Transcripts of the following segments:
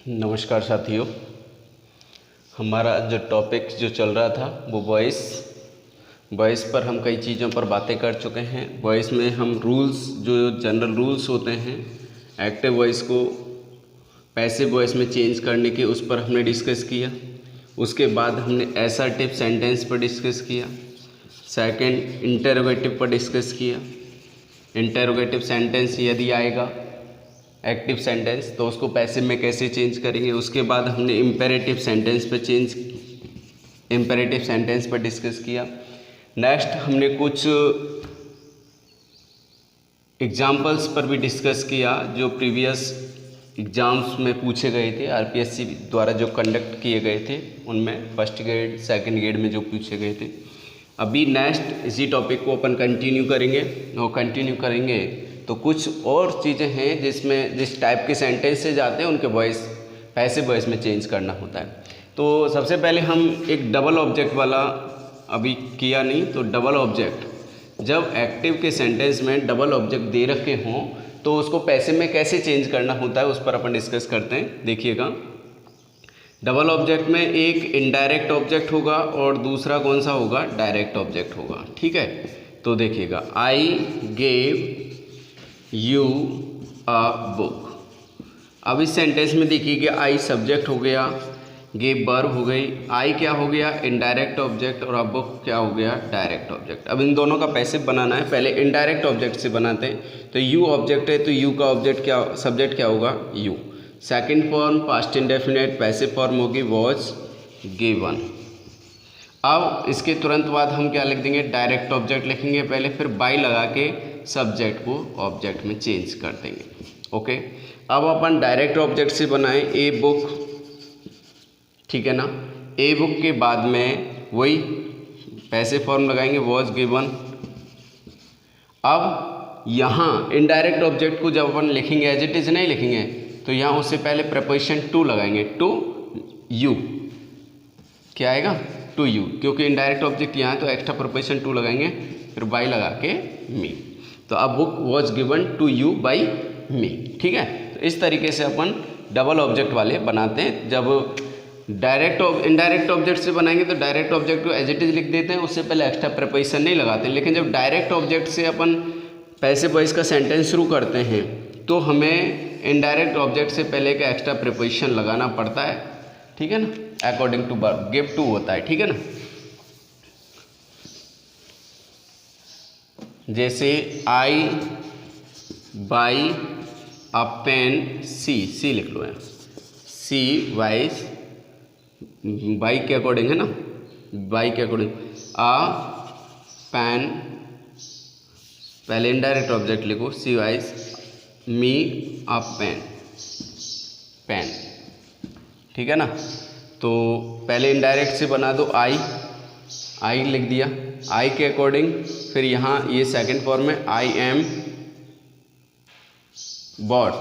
नमस्कार साथियों। हमारा जो टॉपिक जो चल रहा था वो वॉइस पर हम कई चीज़ों पर बातें कर चुके हैं। वॉइस में हम रूल्स जो जनरल रूल्स होते हैं एक्टिव वॉइस को पैसिव वॉइस में चेंज करने के, उस पर हमने डिस्कस किया। उसके बाद हमने असर्टिव सेंटेंस पर डिस्कस किया। सेकंड इंटरोगेटिव पर डिस्कस किया। इंटरोगेटिव सेंटेंस यदि आएगा एक्टिव सेंटेंस तो उसको पैसिव में कैसे चेंज करेंगे। उसके बाद हमने इम्पेरेटिव सेंटेंस पर डिस्कस किया। नेक्स्ट हमने कुछ एग्जाम्पल्स पर भी डिस्कस किया जो प्रीवियस एग्ज़ाम्स में पूछे गए थे, आरपीएससी द्वारा जो कंडक्ट किए गए थे उनमें फर्स्ट ग्रेड सेकंड ग्रेड में जो पूछे गए थे। अभी नेक्स्ट इसी टॉपिक को अपन कंटिन्यू करेंगे तो कुछ और चीज़ें हैं जिसमें जिस टाइप के सेंटेंस से जाते हैं उनके वॉइस पैसिव वॉइस में चेंज करना होता है। तो सबसे पहले हम एक डबल ऑब्जेक्ट वाला अभी किया नहीं, तो डबल ऑब्जेक्ट जब एक्टिव के सेंटेंस में डबल ऑब्जेक्ट दे रखे हों तो उसको पैसिव में कैसे चेंज करना होता है उस पर अपन डिस्कस करते हैं। देखिएगा, डबल ऑब्जेक्ट में एक इनडायरेक्ट ऑब्जेक्ट होगा और दूसरा कौन सा होगा, डायरेक्ट ऑब्जेक्ट होगा। ठीक है, तो देखिएगा, I gave you a book. अब इस सेंटेंस में देखिएगा, आई सब्जेक्ट हो गया, गेव वर्ब हो गई, आई क्या हो गया, इनडायरेक्ट ऑब्जेक्ट, और अब बुक क्या हो गया, डायरेक्ट ऑब्जेक्ट। अब इन दोनों का पैसिव बनाना है। पहले इनडायरेक्ट ऑब्जेक्ट से बनाते हैं। तो यू ऑब्जेक्ट है तो यू का ऑब्जेक्ट क्या, सब्जेक्ट क्या होगा, you. Second form past indefinite passive form होगी वॉज गिवन। अब इसके तुरंत बाद हम क्या लिख देंगे, डायरेक्ट ऑब्जेक्ट लिखेंगे पहले, फिर बाई लगा के सब्जेक्ट को ऑब्जेक्ट में चेंज कर देंगे। ओके, अब अपन डायरेक्ट ऑब्जेक्ट से बनाएं ए बुक, ठीक है ना। ए बुक के बाद में वही पैसिव फॉर्म लगाएंगे वॉज गिवन। अब यहाँ इनडायरेक्ट ऑब्जेक्ट को जब अपन लिखेंगे एज इट इज नहीं लिखेंगे, तो यहाँ उससे पहले प्रीपोजिशन टू लगाएंगे, टू यू। क्या आएगा, टू यू, क्योंकि इनडायरेक्ट ऑब्जेक्ट यहाँ है तो एक्स्ट्रा प्रीपोजिशन टू लगाएंगे, फिर बाई लगा के मी। तो अब book was given to you by me. ठीक है, तो इस तरीके से अपन डबल ऑब्जेक्ट वाले बनाते हैं। जब इनडायरेक्ट ऑब्जेक्ट से बनाएंगे तो डायरेक्ट ऑब्जेक्ट को एज इट इज लिख देते हैं, उससे पहले एक्स्ट्रा प्रीपोजिशन नहीं लगाते। लेकिन जब डायरेक्ट ऑब्जेक्ट से अपन पैसिव वॉइस का सेंटेंस शुरू करते हैं तो हमें इनडायरेक्ट ऑब्जेक्ट से पहले का एक्स्ट्रा प्रीपोजिशन लगाना पड़ता है। ठीक है ना, according to verb give to होता है। ठीक है ना, जैसे आई बाई अ पेन, सी लिख लो है, सी वाइज बाई के अकॉर्डिंग है ना, बाई के अकॉर्डिंग। अ पेन, पहले इनडायरेक्ट ऑब्जेक्ट लिखो, सी वाइज मी अ पेन। ठीक है ना, तो पहले इनडायरेक्ट से बना दो, आई लिख दिया, आई के अकॉर्डिंग। फिर यहाँ ये सेकंड फॉर्म में आई एम बॉट,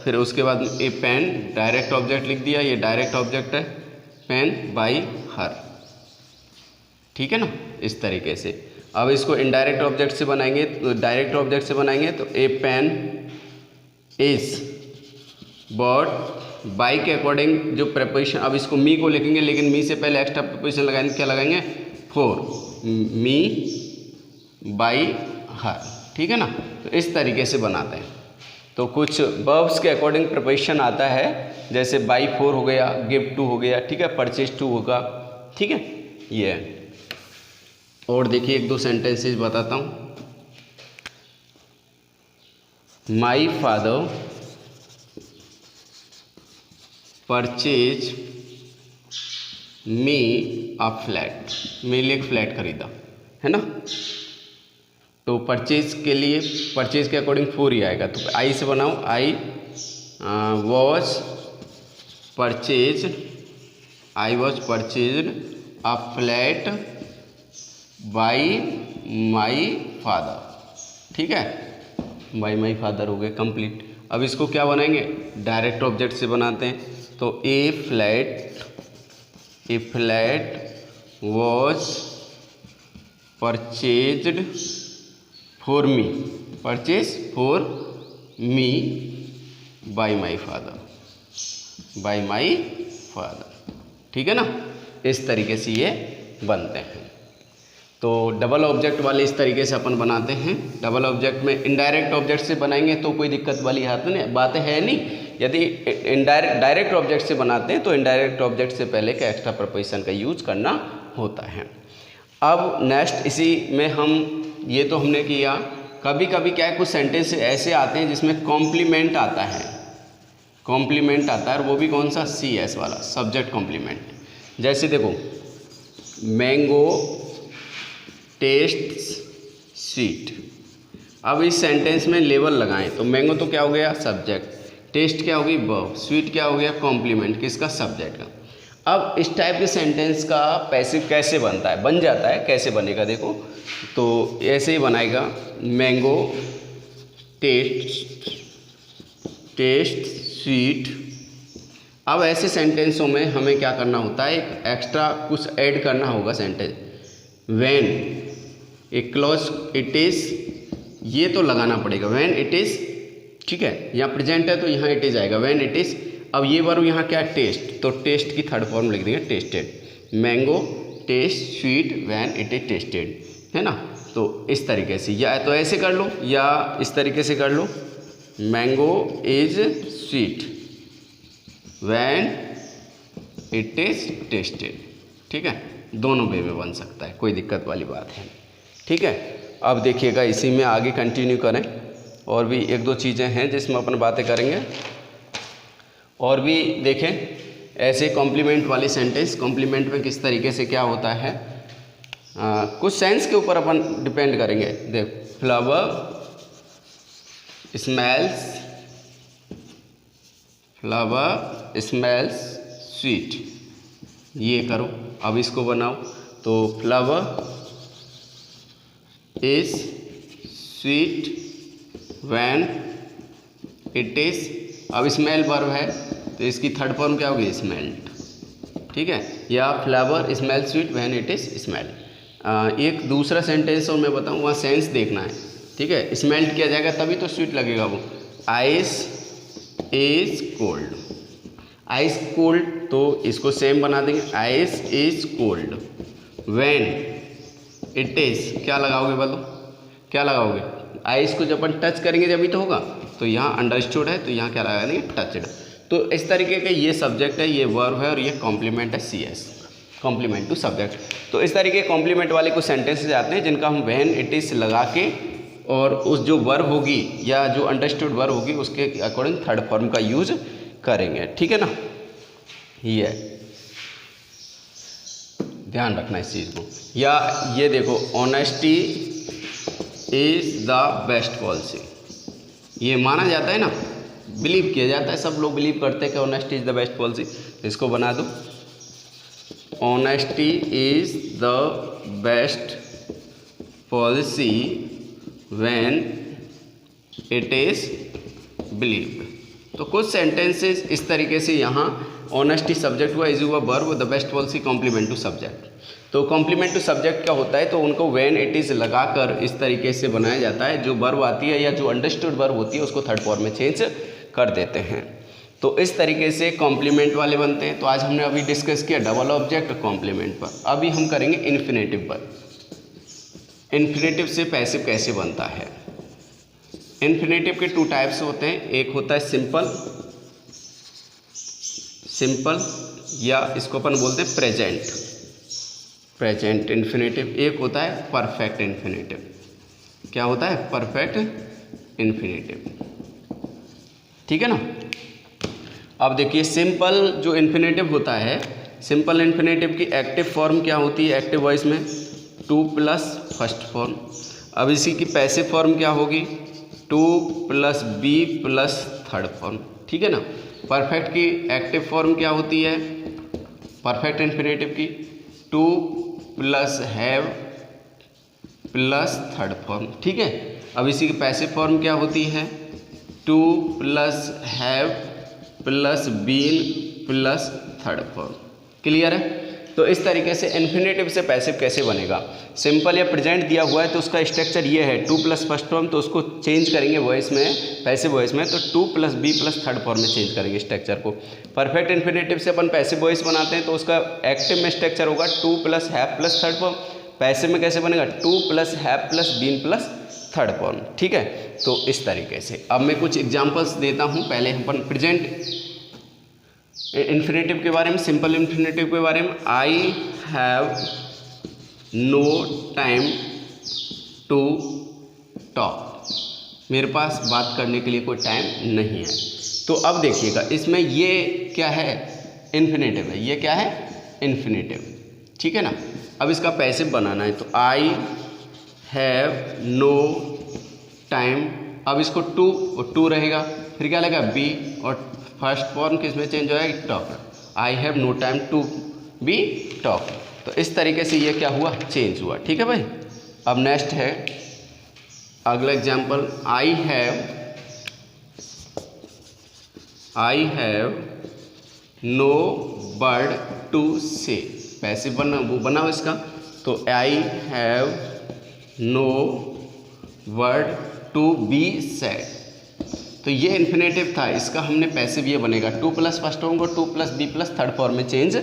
फिर उसके बाद ए पेन डायरेक्ट ऑब्जेक्ट लिख दिया, ये डायरेक्ट ऑब्जेक्ट है, पेन बाई हर। ठीक है ना, इस तरीके से। अब इसको इनडायरेक्ट ऑब्जेक्ट से बनाएंगे, तो डायरेक्ट ऑब्जेक्ट से बनाएंगे तो ए पेन इज बॉट, बाई के अकॉर्डिंग जो प्रीपोजिशन, अब इसको मी को लिखेंगे लेकिन मी से पहले एक्स्ट्रा प्रीपोजिशन लगाएंगे, क्या लगाएंगे, फॉर मी बाई हर। ठीक है ना, तो इस तरीके से बनाते हैं। तो कुछ वर्ब्स के अकॉर्डिंग प्रीपोजिशन आता है, जैसे बाई फोर हो गया, गिव टू हो गया, ठीक है, परचेज टू होगा। ठीक है, ये है। और देखिए एक दो सेंटेंसेस बताता हूँ। My father purchase me a flat, मेरे लिए एक फ्लैट खरीदा, है ना। तो परचेज के लिए, परचेज के अकॉर्डिंग फोर ही आएगा, तो आई से बनाओ, I was purchase a flat by my father. ठीक है, बाई माई फादर हो गए, कंप्लीट। अब इसको क्या बनाएंगे, डायरेक्ट ऑब्जेक्ट से बनाते हैं। तो a flat was purchase for me by my father, by my father. ठीक है ना, इस तरीके से ये बनते हैं। तो डबल ऑब्जेक्ट वाले इस तरीके से अपन बनाते हैं। डबल ऑब्जेक्ट में इनडायरेक्ट ऑब्जेक्ट से बनाएंगे तो कोई दिक्कत वाली बातें है नहीं। यदि डायरेक्ट ऑब्जेक्ट से बनाते हैं तो इनडायरेक्ट ऑब्जेक्ट से पहले का एक्स्ट्रा प्रपोजिशन का यूज करना होता है। अब नेक्स्ट इसी में हम ये तो हमने किया। कभी कभी क्या है, कुछ सेंटेंस ऐसे आते हैं जिसमें कॉम्प्लीमेंट आता है, कॉम्प्लीमेंट आता है, और वो भी कौन सा, सी एस वाला, सब्जेक्ट कॉम्प्लीमेंट। जैसे देखो, मैंगो टेस्ट स्वीट। अब इस सेंटेंस में लेबल लगाएं तो मैंगो तो क्या हो गया, सब्जेक्ट, टेस्ट क्या हो गई, वर्ब, स्वीट क्या हो गया, कॉम्प्लीमेंट, किसका, सब्जेक्ट का। अब इस टाइप के सेंटेंस का पैसिव कैसे बनता है, बन जाता है, कैसे बनेगा देखो, तो ऐसे ही बनाएगा, मैंगो टेस्ट स्वीट। अब ऐसे सेंटेंसों में हमें क्या करना होता है, एक एक्स्ट्रा कुछ ऐड करना होगा sentence. When A clause it is, ये तो लगाना पड़ेगा, व्हेन इट इज़, ठीक है, यहाँ प्रेजेंट है तो यहाँ इट इज़ आएगा, व्हेन इट इज़। अब ये वर्ब यहाँ क्या, टेस्ट, तो टेस्ट की थर्ड फॉर्म लिख देंगे, tested. Mango test sweet when it is tested, है ना। तो इस तरीके से, या तो ऐसे कर लो या इस तरीके से कर लो, mango is sweet when it is tasted. ठीक है, दोनों वे में बन सकता है, कोई दिक्कत वाली बात है। ठीक है, अब देखिएगा इसी में आगे कंटिन्यू करें, और भी एक दो चीज़ें हैं जिसमें अपन बातें करेंगे, और भी देखें ऐसे कॉम्प्लीमेंट वाली सेंटेंस। कॉम्प्लीमेंट में किस तरीके से क्या होता है, कुछ सेंस के ऊपर अपन डिपेंड करेंगे। देख, फ्लावर स्मेल्स स्वीट, ये करो। अब इसको बनाओ, तो flower is sweet when it is, अब स्मेल वर्ब है तो इसकी थर्ड फॉर्म क्या होगी, स्मेल्ड। ठीक है, या flower smell sweet when it is smelled. एक दूसरा सेंटेंस और मैं बताऊँ, वहाँ सेंस देखना है। ठीक है, स्मेल्ड किया जाएगा तभी तो स्वीट लगेगा वो। Ice is cold, ice cold, तो इसको सेम बना देंगे, ice is cold when it is, क्या लगाओगे बोलो, क्या लगाओगे, आइस को जब अपन टच करेंगे जब भी तो होगा, तो यहाँ अंडरस्टूड है तो यहाँ क्या लगा देंगे, टचड। तो इस तरीके का ये सब्जेक्ट है, ये वर्ब है, और ये कॉम्प्लीमेंट है, C S, complement to subject. तो इस तरीके के कॉम्प्लीमेंट वाले कुछ सेंटेंसेज आते हैं जिनका हम व्हेन इट इज़ लगा के, और उस जो वर्ब होगी या जो अंडरस्टूड वर्ब होगी उसके अकॉर्डिंग थर्ड फॉर्म का यूज करेंगे। ठीक है ना, ये ध्यान रखना इस चीज़ को। या ये देखो, honesty is the best policy, ये माना जाता है ना, बिलीव किया जाता है, सब लोग बिलीव करते हैं कि honesty is the best policy. इसको बना दो, honesty is the best policy when it is believed. तो कुछ सेंटेंसेस इस तरीके से, यहाँ ऑनेस्टी सब्जेक्ट हुआ, इज हुआ verb, the best policy complement to subject. तो कॉम्प्लीमेंट टू सब्जेक्ट क्या होता है, तो उनको व्हेन इट इज़ लगाकर इस तरीके से बनाया जाता है, जो वर्ब आती है या जो अंडरस्टूड वर्ब होती है उसको थर्ड फॉर्म में चेंज कर देते हैं। तो इस तरीके से कॉम्प्लीमेंट वाले बनते हैं। तो आज हमने अभी डिस्कस किया डबल ऑब्जेक्ट कॉम्प्लीमेंट पर। अभी हम करेंगे इन्फिनेटिव पर। इन्फिनेटिव से पैसिव कैसे बनता है। इन्फिनेटिव के टू टाइप्स होते हैं, एक होता है सिंपल या इसको अपन बोलते हैं प्रेजेंट इन्फिनेटिव। एक होता है परफेक्ट इन्फिनेटिव। क्या होता है, परफेक्ट इन्फिनेटिव। ठीक है ना। अब देखिए सिंपल जो इन्फिनेटिव होता है, सिंपल इन्फिनेटिव की एक्टिव फॉर्म क्या होती है, एक्टिव वॉइस में टू प्लस फर्स्ट फॉर्म। अब इसी की पैसिव फॉर्म क्या होगी, to plus be plus third form. ठीक है ना। परफेक्ट की एक्टिव फॉर्म क्या होती है, परफेक्ट इन्फिनेटिव की to plus have plus third form. ठीक है। अब इसी की पैसिव फॉर्म क्या होती है, to plus have plus been plus third form. Clear है। तो इस तरीके से इन्फिनेटिव से पैसिव कैसे बनेगा। सिंपल या प्रेजेंट दिया हुआ है तो उसका स्ट्रक्चर ये है, टू प्लस फर्स्ट फॉर्म, तो उसको चेंज करेंगे वॉइस में, पैसिव वॉइस में, तो to plus be plus third form में चेंज करेंगे स्ट्रक्चर को। परफेक्ट इन्फिनेटिव से अपन पैसिव वॉइस बनाते हैं तो उसका एक्टिव में स्ट्रक्चर होगा to plus have plus third form. Passive में कैसे बनेगा, to plus have plus been plus third form. ठीक है, तो इस तरीके से अब मैं कुछ एग्जांपल्स देता हूं। पहले अपन प्रेजेंट इन्फिनेटिव के बारे में, सिंपल इन्फिनेटिव के बारे में। I have no time to talk, मेरे पास बात करने के लिए कोई टाइम नहीं है। तो अब देखिएगा इसमें ये क्या है, इन्फिनेटिव है, ये क्या है, इन्फिनेटिव। ठीक है ना। अब इसका पैसिव बनाना है तो आई हैव नो टाइम, अब इसको टू रहेगा, फिर क्या लगेगा बी, और फर्स्ट फॉर्म किस में चेंज हो जाएगा, talk. I have no time to be talk. तो इस तरीके से ये क्या हुआ, चेंज हुआ। ठीक है भाई। अब नेक्स्ट है अगला example, I have no word to say, passive बना वो बनाओ इसका, तो I have no word to be said. तो ये इन्फिनेटिव था, इसका हमने पैसिव ये बनेगा, टू प्लस फर्स्ट फॉर्म को to plus be plus third form में चेंज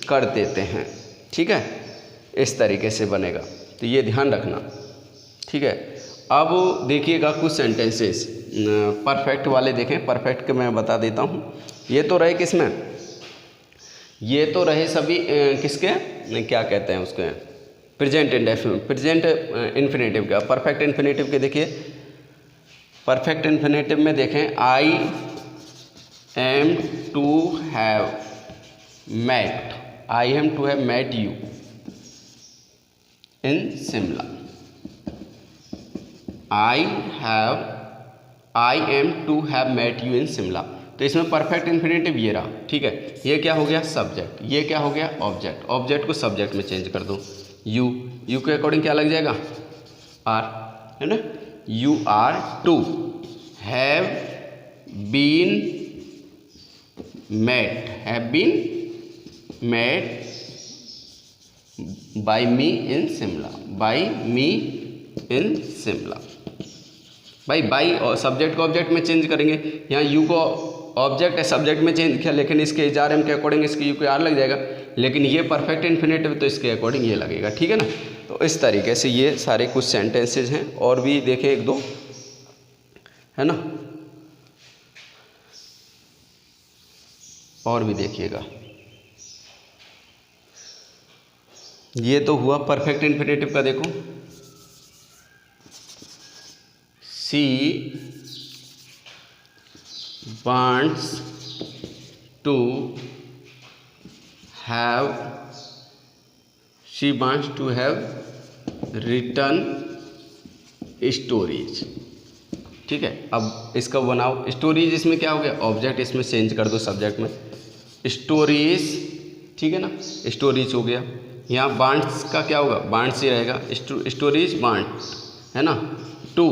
कर देते हैं। ठीक है, इस तरीके से बनेगा, तो ये ध्यान रखना। ठीक है। अब देखिएगा कुछ सेंटेंसेस परफेक्ट वाले देखें। परफेक्ट के मैं बता देता हूँ। ये तो रहे किसमें, ये तो रहे सभी किसके, क्या कहते हैं उसके, प्रेजेंट इंडेफिनिट, प्रेजेंट इन्फिनेटिव का। परफेक्ट इन्फिनेटिव के देखिए, परफेक्ट इन्फिनेटिव में देखें, I am to have met, I am to have met you in Shimla. I am to have met you in Shimla. तो इसमें परफेक्ट इन्फिनेटिव ये रहा। ठीक है, ये क्या हो गया, सब्जेक्ट, ये क्या हो गया, ऑब्जेक्ट। ऑब्जेक्ट को सब्जेक्ट में चेंज कर दो, यू के अकॉर्डिंग क्या लग जाएगा, आर, है ना। You are to have been met by me in Shimla, by me in Shimla. By और सब्जेक्ट को ऑब्जेक्ट में चेंज करेंगे। यहाँ यू को ऑब्जेक्ट है, सब्जेक्ट में चेंज किया, लेकिन इसके एचआरएम के अकॉर्डिंग इसके यू के आर लग जाएगा, लेकिन ये परफेक्ट इन्फिनेटिव तो इसके अकॉर्डिंग ये लगेगा। ठीक है ना। तो इस तरीके से ये सारे कुछ सेंटेंसेज हैं, और भी देखें एक दो, है ना, और भी देखिएगा। ये तो हुआ परफेक्ट इन्फिनेटिव का। देखो, she wants to have written stories। ठीक है। अब इसका बनाओ, स्टोरीज इसमें क्या हो गया, ऑब्जेक्ट, इसमें चेंज कर दो सब्जेक्ट में, स्टोरीज। ठीक है ना, स्टोरीज हो गया। यहाँ बांट्स का क्या होगा, बांट्स ही रहेगा, स्टोरीज बांट, है ना। टू,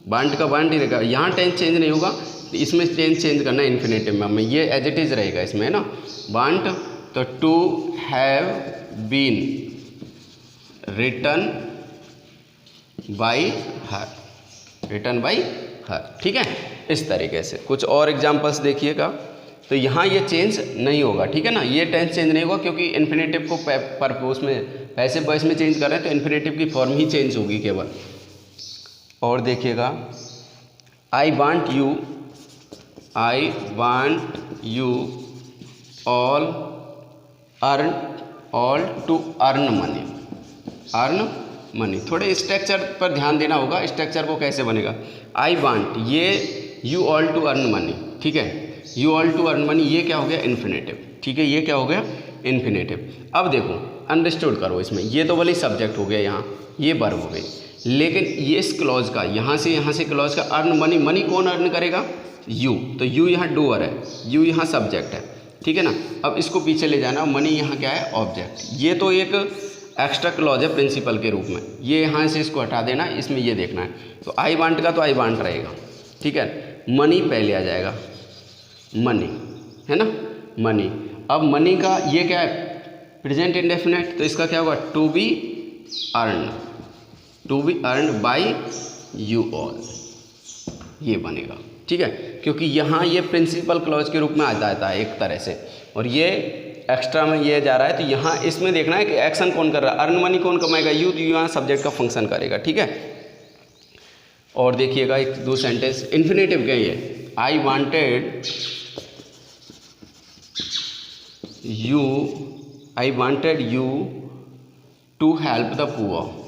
बांट का बांट ही रहेगा, यहाँ टेंस चेंज नहीं होगा, इसमें टेंस चेंज करना है इन्फिनेटिव में हमें, ये एज इट इज रहेगा इसमें, है ना। बांट, तो to have been written by her, ठीक है। इस तरीके से कुछ और एग्जांपल्स देखिएगा। तो यहाँ ये चेंज नहीं होगा, ठीक है ना, ये टेंस चेंज नहीं होगा, क्योंकि इन्फिनेटिव को परपोज में पैसिव वॉइस में चेंज कर रहे हैं, तो इन्फिनेटिव की फॉर्म ही चेंज होगी केवल। और देखिएगा, I want you all to earn money. थोड़े स्ट्रक्चर पर ध्यान देना होगा, स्ट्रक्चर को कैसे बनेगा। आई वांट, ये you all to earn money, ठीक है, you all to earn money, ये क्या हो गया, इन्फिनेटिव, ठीक है, ये क्या हो गया, इन्फिनेटिव। अब देखो, अंडरस्टूड करो इसमें, ये तो भले सब्जेक्ट हो गया, यहाँ ये वर्ब हो गई, लेकिन ये इस क्लॉज का, यहाँ से क्लॉज का अर्न मनी, मनी कौन अर्न करेगा, यू, तो यू यहाँ डूअर है, यू यहाँ सब्जेक्ट है, ठीक है ना। अब इसको पीछे ले जाना, मनी यहाँ क्या है, ऑब्जेक्ट। ये तो एक एक्स्ट्रा क्लॉज है प्रिंसिपल के रूप में, ये यहाँ से इसको हटा देना, इसमें ये देखना है। तो आई वांट का तो आई वांट रहेगा, ठीक है, मनी पहले आ जाएगा, मनी, है ना, मनी। अब मनी का ये क्या है, प्रेजेंट इंडेफिनेट, तो इसका क्या होगा, to be earn by you all, ये बनेगा। ठीक है, क्योंकि यहाँ ये प्रिंसिपल क्लॉज के रूप में आ जाता है एक तरह से, और ये एक्स्ट्रा में ये जा रहा है, तो यहाँ इसमें देखना है कि एक्शन कौन कर रहा है, अर्न मनी कौन कमाएगा, यू, तो यहाँ सब्जेक्ट का फंक्शन करेगा। ठीक है, और देखिएगा एक दो सेंटेंस, इन्फिनेटिव क्या ये, I wanted you to help the poor,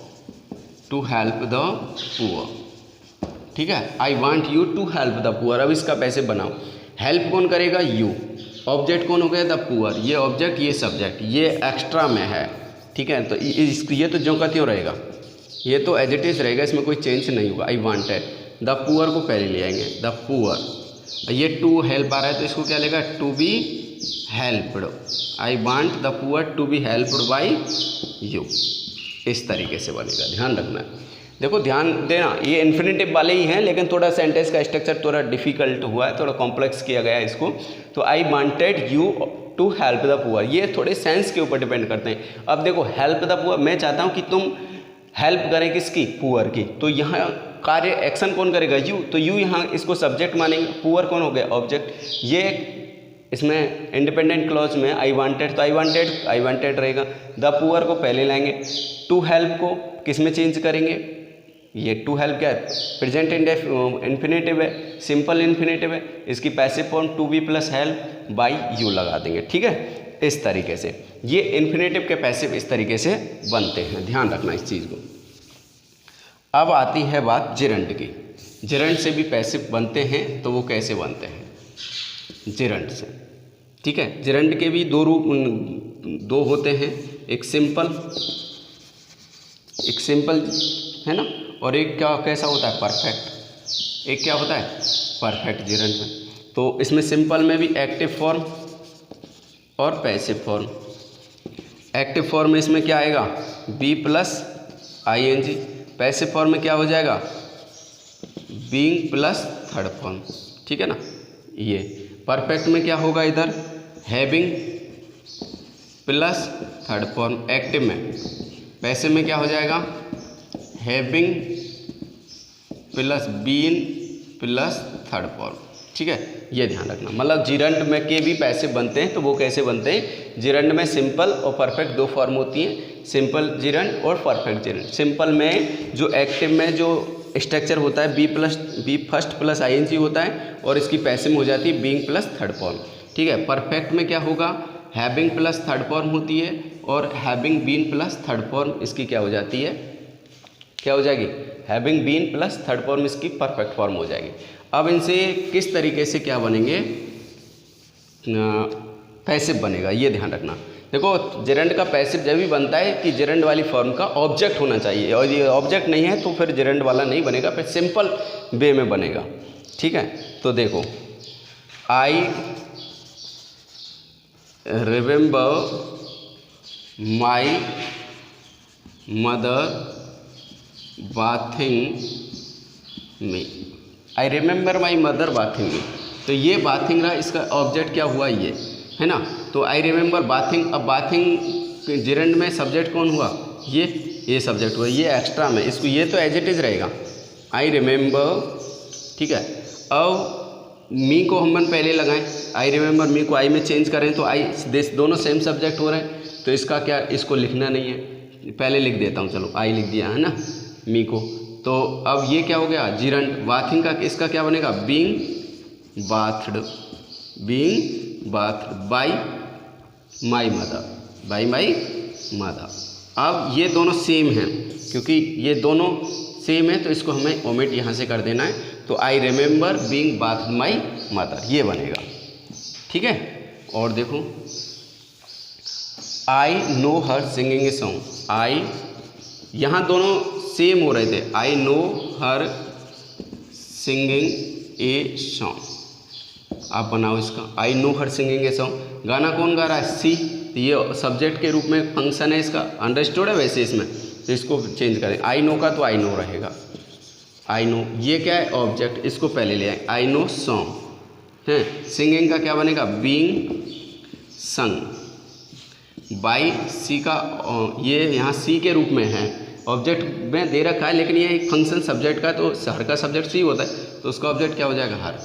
ठीक है, I want you to help the poor. अब इसका पैसे बनाओ, हेल्प कौन करेगा, यू, ऑब्जेक्ट कौन हो गया, द पुअर, ये ऑब्जेक्ट ये सब्जेक्ट, ये एक्स्ट्रा में है। ठीक है, तो ये तो ज्यों का त्यों रहेगा, ये तो एज इट इज रहेगा, इसमें कोई चेंज नहीं होगा। आई वांटेड, द पुअर को पहले ले आएंगे, द पुअर, ये टू हेल्प आ रहा है तो इसको क्या लेगा, to be helped, I want the poor to be helped by you, इस तरीके से बनेगा, ध्यान रखना है। देखो ध्यान देना, ये इन्फिनेटिव वाले ही हैं, लेकिन थोड़ा सेंटेंस का स्ट्रक्चर थोड़ा डिफिकल्ट हुआ है, थोड़ा कॉम्प्लेक्स किया गया है इसको। तो I wanted you to help the poor, ये थोड़े सेंस के ऊपर डिपेंड करते हैं। अब देखो हेल्प द पुअर, मैं चाहता हूँ कि तुम हेल्प करें किसकी, पुअर की, तो यहाँ कार्य एक्शन कौन करेगा, यू, तो यू यहाँ इसको सब्जेक्ट मानेंगे, पुअर कौन हो गया, ऑब्जेक्ट। ये इसमें इंडिपेंडेंट क्लॉज में आई वांटेड, तो आई वांटेड रहेगा, द पुअर को पहले लाएंगे, टू हेल्प को किस में चेंज करेंगे, ये टू हेल्प क्या है, प्रेजेंट इन्फिनेटिव है, सिंपल इन्फिनेटिव है, इसकी passive form to be plus help by you लगा देंगे। ठीक है, इस तरीके से ये इन्फिनेटिव के पैसिव इस तरीके से बनते हैं, ध्यान रखना इस चीज़ को। अब आती है बात जिरंड की, जिरंड से भी पैसिव बनते हैं, तो वो कैसे बनते हैं जिरंड से। ठीक है, जिरंड के भी दो रूप, दो होते हैं, एक सिंपल है ना, और एक क्या कैसा होता है, परफेक्ट, एक क्या होता है परफेक्ट जिरंड में। तो इसमें सिंपल में भी एक्टिव फॉर्म और पैसिव फॉर्म। एक्टिव फॉर्म में इसमें क्या आएगा, be plus I N G, passive form में क्या हो जाएगा, बीइंग प्लस थर्ड फॉर्म। ठीक है ना, ये परफेक्ट में क्या होगा, इधर having plus third form, active में। पैसिव में क्या हो जाएगा, having plus being plus third form. ठीक है, ये ध्यान रखना, मतलब जिरंड में के भी पैसिव बनते हैं, तो वो कैसे बनते हैं, जिरंड में सिंपल और परफेक्ट दो फॉर्म होती हैं, सिंपल जिरंड और परफेक्ट जिरंड। सिंपल में जो एक्टिव में जो स्ट्रक्चर होता है, बी फर्स्ट प्लस आईएनजी होता है, और इसकी पैसिव हो जाती है बीइंग प्लस थर्ड फॉर्म। ठीक है, परफेक्ट में क्या होगा, हैविंग प्लस थर्ड फॉर्म होती है, और having been plus third form इसकी क्या हो जाती है, क्या हो जाएगी, having been plus third form इसकी परफेक्ट फॉर्म हो जाएगी। अब इनसे किस तरीके से क्या बनेंगे, पैसिव बनेगा, ये ध्यान रखना। देखो जिरंड का पैसिव जब भी बनता है कि जिरंड वाली फॉर्म का ऑब्जेक्ट होना चाहिए, और ये ऑब्जेक्ट नहीं है तो फिर जिरंड वाला नहीं बनेगा, फिर सिंपल वे में बनेगा। ठीक है, तो देखो I remember my mother bathing me, I remember my mother bathing me, तो ये बाथिंग रहा, इसका ऑब्जेक्ट क्या हुआ, ये है ना। तो आई रिमेंबर बाथिंग, अब बाथिंग जिरंड में सब्जेक्ट कौन हुआ, ये सब्जेक्ट हुआ, ये एक्स्ट्रा में, इसको ये तो एज इट इज रहेगा, आई रिमेंबर। ठीक है, अब मी को हम पहले लगाएं, आई रिमेंबर मी को आई में चेंज करें, तो आई दोनों सेम सब्जेक्ट हो रहे हैं, तो इसका क्या, इसको लिखना नहीं है, पहले लिख देता हूँ, चलो आई लिख दिया है ना मी को। तो अब ये क्या हो गया, जिरंड, बाथिंग का इसका क्या बनेगा, being bathed bye my mother. अब ये दोनों सेम हैं, क्योंकि ये दोनों सेम है, तो इसको हमें ओमिट यहाँ से कर देना है, तो I remember being bath my mother, ये बनेगा। ठीक है, और देखो I know her singing a song, I, यहाँ दोनों सेम हो रहे थे, I know her singing a song, आप बनाओ इसका, I know her singing a song, गाना कौन गा रहा है, सी, ये सब्जेक्ट के रूप में फंक्शन है इसका, अंडरस्टूड है वैसे इसमें, तो इसको चेंज करें, आई नो का तो आई नो रहेगा, आई नो, ये क्या है ऑब्जेक्ट, इसको पहले ले आए, आई नो सॉन्ग है, सिंगिंग का क्या बनेगा, बीइंग संग, बाई सी का, ये यहाँ सी के रूप में है, ऑब्जेक्ट में दे रखा है, लेकिन ये एक फंक्शन सब्जेक्ट का, तो हर का सब्जेक्ट सी होता है, तो उसका ऑब्जेक्ट क्या हो जाएगा, हर।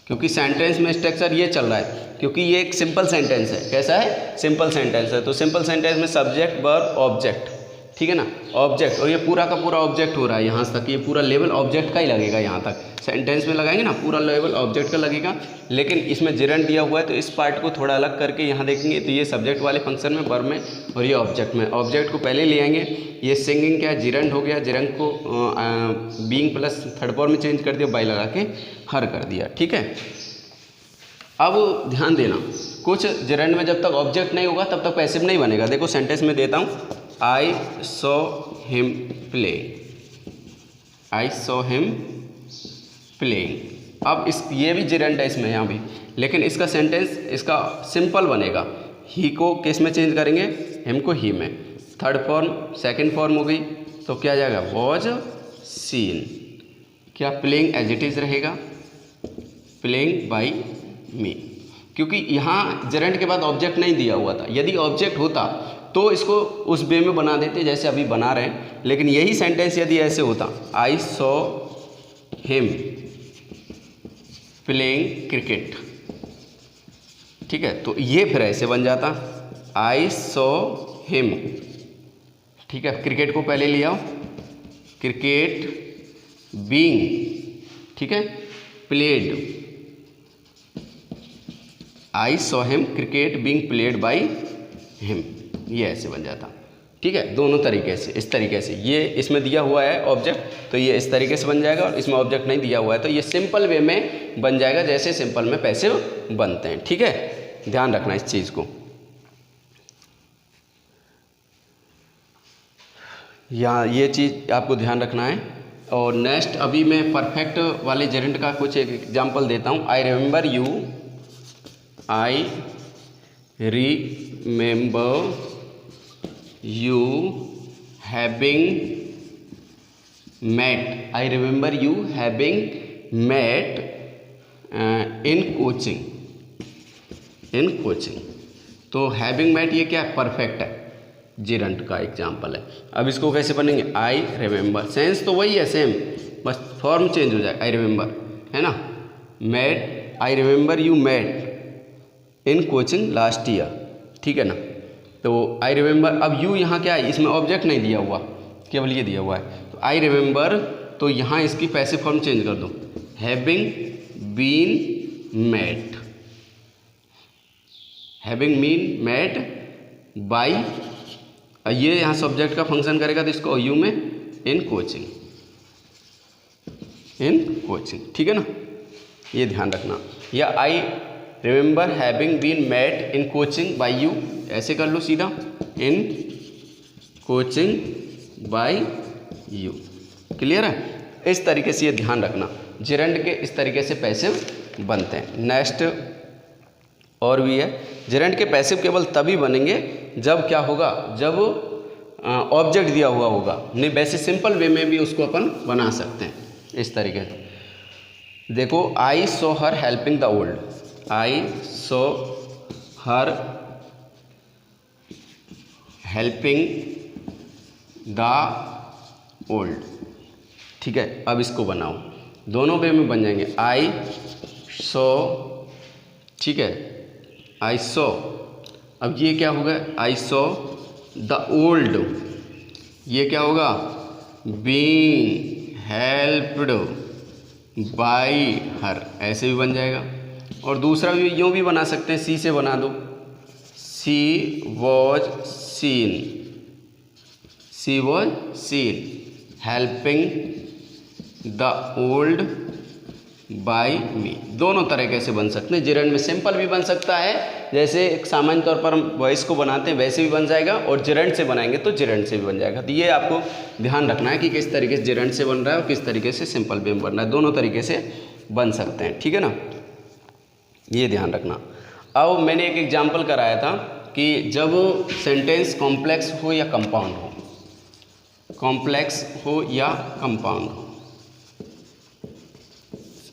क्योंकि सेंटेंस में स्ट्रक्चर ये चल रहा है, क्योंकि ये एक सिंपल सेंटेंस है। कैसा है, सिंपल सेंटेंस है, तो सिंपल सेंटेंस में सब्जेक्ट वर्ब ऑब्जेक्ट, ठीक है ना, ऑब्जेक्ट, और ये पूरा का पूरा ऑब्जेक्ट हो रहा है यहाँ तक, ये पूरा लेवल ऑब्जेक्ट का ही लगेगा। यहाँ तक सेंटेंस में लगाएंगे ना, पूरा लेवल ऑब्जेक्ट का लगेगा, लेकिन इसमें जिरंड दिया हुआ है, तो इस पार्ट को थोड़ा अलग करके यहाँ देखेंगे, तो ये सब्जेक्ट वाले फंक्शन में, वर्ब में, और ये ऑब्जेक्ट में। ऑब्जेक्ट को पहले ले आएंगे, ये सिंगिंग क्या है, जिरंड हो गया, जिरंड को बीइंग प्लस थर्ड फॉर्म में चेंज कर दिया, बाई लगा के हर कर दिया, ठीक है। अब ध्यान देना, कुछ जिरंड में जब तक ऑब्जेक्ट नहीं होगा तब तक पैसिव नहीं बनेगा। देखो सेंटेंस में देता हूँ, I saw him play, I saw him playing. अब इस ये भी जिरंड है इसमें यहाँ भी, लेकिन इसका सेंटेंस इसका सिंपल बनेगा। ही को किस में चेंज करेंगे, हिम को ही में, थर्ड फॉर्म सेकंड फॉर्म हो गई, तो क्या आ जाएगा, वॉज सीन। क्या प्लेइंग एज इट इज़ रहेगा, प्लेइंग बाई मी, क्योंकि यहाँ जिरंड के बाद ऑब्जेक्ट नहीं दिया हुआ था। यदि ऑब्जेक्ट होता तो इसको उस वे में बना देते जैसे अभी बना रहे हैं, लेकिन यही सेंटेंस यदि ऐसे होता, I saw him playing cricket, ठीक है, तो ये फिर ऐसे बन जाता, आई सॉ हिम, ठीक है, क्रिकेट को पहले ले आओ, क्रिकेट बीइंग, ठीक है, played, I saw him cricket being played by him, ये ऐसे बन जाता, ठीक है। दोनों तरीके से, इस तरीके से, ये इसमें दिया हुआ है ऑब्जेक्ट, तो ये इस तरीके से बन जाएगा, और इसमें ऑब्जेक्ट नहीं दिया हुआ है तो ये सिंपल वे में बन जाएगा, जैसे सिंपल में पैसिव बनते हैं, ठीक है। ध्यान रखना इस चीज़ को। यहाँ ये चीज़ आपको ध्यान रखना है। और नेक्स्ट अभी मैं परफेक्ट वाले जेरेंट का कुछ एक एग्जाम्पल देता हूँ। आई remember you, I remember you having met, I remember you having met in coaching, तो having met ये क्या है, परफेक्ट है, जिरंट का एग्जाम्पल है। अब इसको कैसे बनेंगे, आई रिमेंबर, सेंस तो वही है सेम, बस फॉर्म चेंज हो जाए, आई रिमेंबर है ना, met, I remember you met in coaching last year, ठीक है ना। तो आई रिमेंबर, अब यू यहाँ क्या है, इसमें ऑब्जेक्ट नहीं दिया हुआ, केवल ये दिया हुआ है, तो आई रिमेंबर, तो यहाँ इसकी पैसिव फॉर्म चेंज कर दो, having been met, having been met by, ये यहाँ सब्जेक्ट का फंक्शन करेगा, तो इसको यू में इन कोचिंग, ठीक है ना, ये ध्यान रखना। या I remember having been met in coaching by you, ऐसे कर लो सीधा, in coaching by you, clear है। इस तरीके से ये ध्यान रखना, जिरंड के इस तरीके से पैसिव बनते हैं। नेक्स्ट और भी है, जिरंड के पैसिव केवल तभी बनेंगे जब क्या होगा, जब ऑब्जेक्ट दिया हुआ होगा, नहीं वैसे सिंपल वे में भी उसको अपन बना सकते हैं इस तरीके से। देखो, I saw her helping the old, I saw her helping the old, ठीक है। अब इसको बनाओ, दोनों वे में बन जाएंगे, आई सो, ठीक है, आई सो, अब ये क्या होगा, आई सो द ओल्ड, ये क्या होगा, बीइंग हेल्प्ड बाय हर, ऐसे भी बन जाएगा। और दूसरा भी यूँ भी बना सकते हैं, सी से बना दो, she was seen, she was seen helping the old by me, दोनों तरीके से बन सकते हैं। जिरंड में सिंपल भी बन सकता है, जैसे एक सामान्य तौर पर हम वॉइस को बनाते हैं वैसे भी बन जाएगा, और जिरंड से बनाएंगे तो जिरंड से भी बन जाएगा। तो ये आपको ध्यान रखना है कि किस तरीके से जिरंड से बन रहा है और किस तरीके से सिंपल भी बन रहा है, दोनों तरीके से बन सकते हैं, ठीक है ना, ये ध्यान रखना। अब मैंने एक एग्जाम्पल कराया था कि जब सेंटेंस कॉम्प्लेक्स हो या कंपाउंड हो, कॉम्प्लेक्स हो या कंपाउंड हो,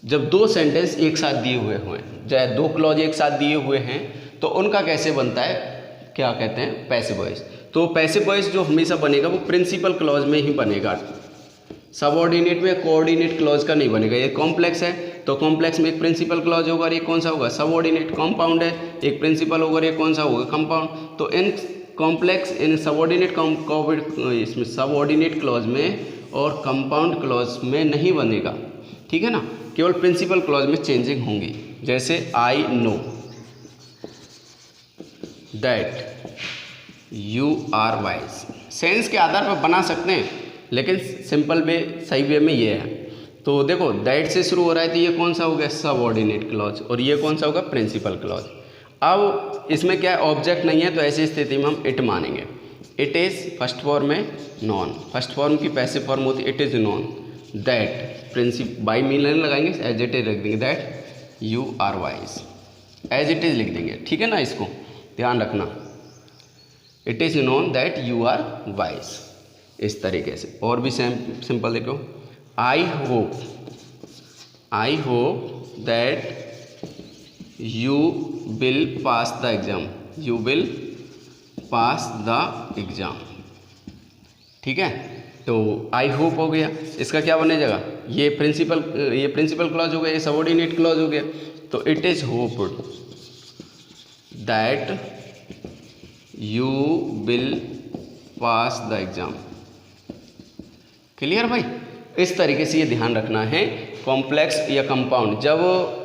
जब दो सेंटेंस एक साथ दिए हुए हैं, चाहे दो क्लॉज एक साथ दिए हुए हैं, तो उनका कैसे बनता है क्या कहते हैं, पैसिव वॉइस। तो पैसिव वॉइस जो हमेशा बनेगा वो प्रिंसिपल क्लॉज में ही बनेगा, सबऑर्डिनेट में कोऑर्डिनेट क्लॉज का नहीं बनेगा। ये कॉम्प्लेक्स है तो कॉम्प्लेक्स में एक प्रिंसिपल क्लॉज होगा और ये कौन सा होगा, सबऑर्डिनेट। कंपाउंड है, एक प्रिंसिपल होगा और ये कौन सा होगा, कंपाउंड। तो इन कॉम्प्लेक्स इन सबऑर्डिनेट इसमें सबऑर्डिनेट क्लॉज में और कंपाउंड क्लॉज में नहीं बनेगा, ठीक है ना, केवल प्रिंसिपल क्लॉज में चेंजिंग होंगी। जैसे I know that you are wise, sense के आधार पर बना सकते हैं लेकिन सिंपल वे सही वे में ये है। तो देखो दैट से शुरू हो रहा है तो ये कौन सा हो गया, सबऑर्डिनेट क्लॉज, और ये कौन सा होगा, प्रिंसिपल क्लॉज। अब इसमें क्या है, ऑब्जेक्ट नहीं है तो ऐसी स्थिति में हम इट मानेंगे। इट इज़ फर्स्ट फॉर्म में नॉन, फर्स्ट फॉर्म की पैसिव फॉर्म होती है इट इज़ नॉन। दैट प्रिंसिप बाई मीन लगाएंगे, एज इट इज लिख देंगे, that you are wise, as it is लिख देंगे, ठीक है ना, इसको ध्यान रखना। It is known that you are wise, इस तरीके से। और भी सिंपल देखो, I hope that you will pass the exam, you will pass the exam, ठीक है। तो आई होप हो गया, इसका क्या बने जाएगा, ये प्रिंसिपल क्लॉज हो गया, ये सबऑर्डिनेट क्लॉज हो गया। तो it is hoped that you will pass the exam. Clear भाई, इस तरीके से ये ध्यान रखना है। कॉम्प्लेक्स या कंपाउंड, जब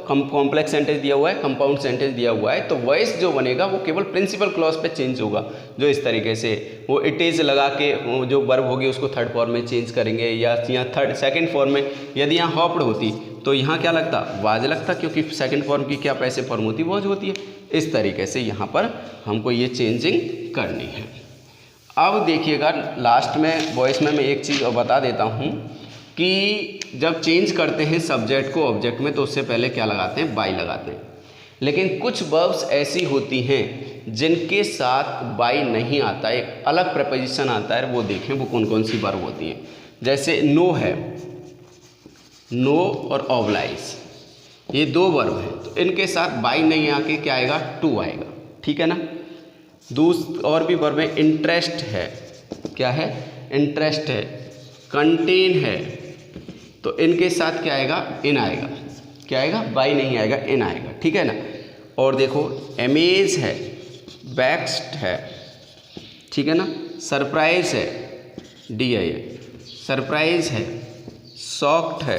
कॉम्प्लेक्स सेंटेंस दिया हुआ है, कंपाउंड सेंटेंस दिया हुआ है, तो वॉइस जो बनेगा वो केवल प्रिंसिपल क्लॉज पे चेंज होगा। जो इस तरीके से वो इट इज़ लगा के जो वर्ब होगी उसको थर्ड फॉर्म में चेंज करेंगे, या यहाँ सेकंड फॉर्म में यदि यहाँ हॉप्ड होती तो यहाँ क्या लगता, वाज लगता, क्योंकि सेकंड फॉर्म की क्या पैसिव फॉर्म होती, वॉज होती है। इस तरीके से यहाँ पर हमको ये चेंजिंग करनी है। अब देखिएगा लास्ट में वॉइस में मैं एक चीज़ और बता देता हूँ कि जब चेंज करते हैं सब्जेक्ट को ऑब्जेक्ट में तो उससे पहले क्या लगाते हैं, बाई लगाते हैं। लेकिन कुछ वर्ब्स ऐसी होती हैं जिनके साथ बाई नहीं आता, एक अलग प्रपोजिशन आता है, वो देखें वो कौन कौन सी वर्ब होती हैं। जैसे नो है, नो और ऑब्लाइज, ये दो वर्ब हैं, तो इनके साथ बाई नहीं आके क्या आएगा, टू आएगा, ठीक है ना। और भी वर्ब है, इंटरेस्ट है, क्या है, इंटरेस्ट है, कंटेन है, तो इनके साथ क्या आएगा, इन आएगा, क्या आएगा, बाई नहीं आएगा, इन आएगा, ठीक है ना। और देखो अमेज है, वेक्स्ड है, ठीक है ना, सरप्राइज है, डी आई है, सरप्राइज है, शॉक्ड है,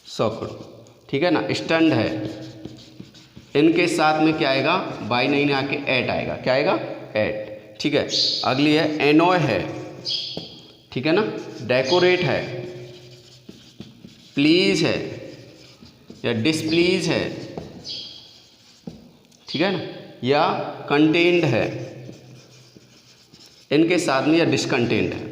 शॉक्ड, ठीक है ना, स्टन्ड है, इनके साथ में क्या आएगा, बाई नहीं आके एट आएगा, क्या आएगा, एट, ठीक है। अगली है एनॉय है, ठीक है ना, डेकोरेट है, प्लीज है या डिसप्लीज है, ठीक है ना, या कंटेंड है, इनके साथ में या डिसकंटेंट है,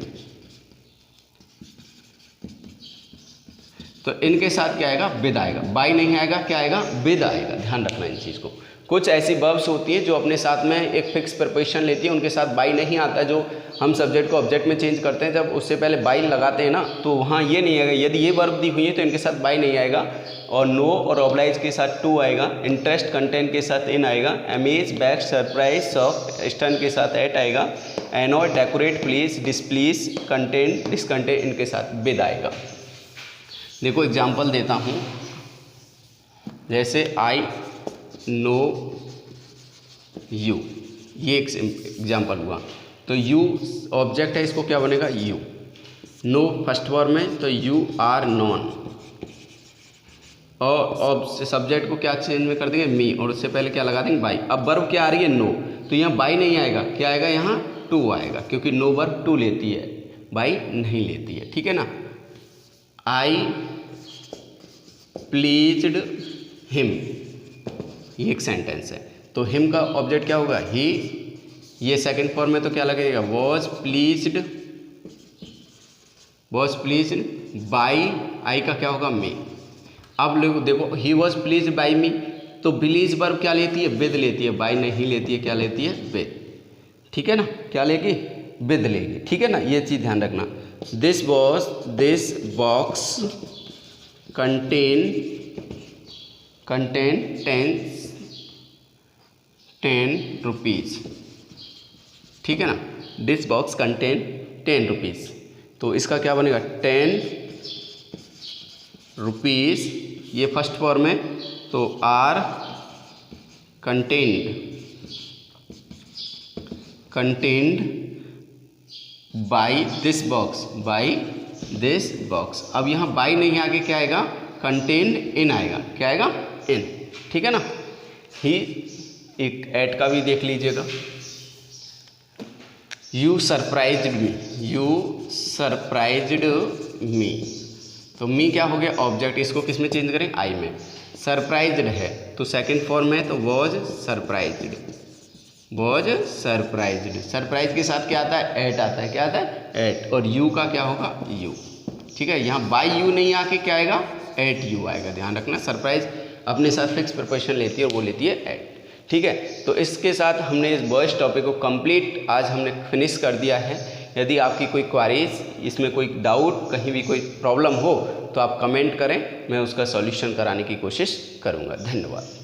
तो इनके साथ क्या आएगा, विद आएगा, बाई नहीं आएगा, क्या आएगा, विद आएगा। ध्यान रखना इन चीज़ को। कुछ ऐसी वर्ब्स होती हैं जो अपने साथ में एक फिक्स प्रपोजिशन लेती है, उनके साथ बाई नहीं आता, जो हम सब्जेक्ट को ऑब्जेक्ट में चेंज करते हैं, जब उससे पहले बाई लगाते हैं ना, तो वहाँ ये नहीं आएगा। यदि ये वर्ब दी हुई है तो इनके साथ बाई नहीं आएगा, और नो और ऑब्लाइज के साथ टू आएगा, इंटरेस्ट कंटेंट के साथ इन आएगा, amaze, back, surprise, shock, stun के साथ एट आएगा, annoy, decorate, please, displease, content, discontent, इनके साथ विद आएगा। देखो एग्जाम्पल देता हूँ, जैसे आई नो यू, ये एक एग्जाम्पल हुआ। तो यू ऑब्जेक्ट है, इसको क्या बनेगा, यू। नो फर्स्ट फॉर्म में, तो यू आर नॉन, और सब्जेक्ट को क्या चेंज में कर देंगे, मी, और उससे पहले क्या लगा देंगे, बाई। अब वर्ब क्या आ रही है, नो, तो यहाँ बाई नहीं आएगा, क्या आएगा, यहाँ टू आएगा, क्योंकि नो वर्ब टू लेती है, बाई नहीं लेती है, ठीक है ना। आई प्लीज्ड हिम, ये एक सेंटेंस है, तो हिम का ऑब्जेक्ट क्या होगा, ही। ये सेकंड फॉर्म में तो क्या लगेगा, वॉज प्लीज्ड बाई, आई का क्या होगा, मी। अब लोग देखो, ही वॉज प्लीज्ड बाई मी, तो प्लीज वर्ब क्या लेती है, विद लेती है, बाई नहीं लेती है, क्या लेती है, विद, ठीक है ना, क्या लेगी, विद लेगी, ठीक है ना। ये चीज़ ध्यान रखना। दिस बॉक्स contain 10 रुपीज़, ठीक है ना। दिस बॉक्स कंटेन 10 रुपीज़, तो इसका क्या बनेगा 10 रुपीज़, ये फर्स्ट फॉर्म है, तो are contained by this box, by this box. अब यहाँ बाई नहीं आगे क्या आएगा, कंटेन्ड इन आएगा, क्या आएगा इन, ठीक है ना। ही एक ऐड का भी देख लीजिएगा, you surprised me, you surprised me, तो मी क्या हो गया ऑब्जेक्ट, इसको किस में चेंज करें, आई में। सरप्राइज्ड है तो सेकंड फॉर्म है, तो was surprised, was surprised. Surprise के साथ क्या आता है, एट आता है, क्या आता है एट, और यू का क्या होगा यू, ठीक है। यहाँ बाई यू नहीं आके क्या आएगा एट यू आएगा, ध्यान रखना। सरप्राइज अपने साथ फिक्स प्रिपोजिशन लेती है और वो लेती है एट, ठीक है। तो इसके साथ हमने इस बॉयज टॉपिक को कंप्लीट आज हमने फिनिश कर दिया है। यदि आपकी कोई क्वारीज, इसमें कोई डाउट, कहीं भी कोई प्रॉब्लम हो तो आप कमेंट करें, मैं उसका सॉल्यूशन कराने की कोशिश करूँगा। धन्यवाद।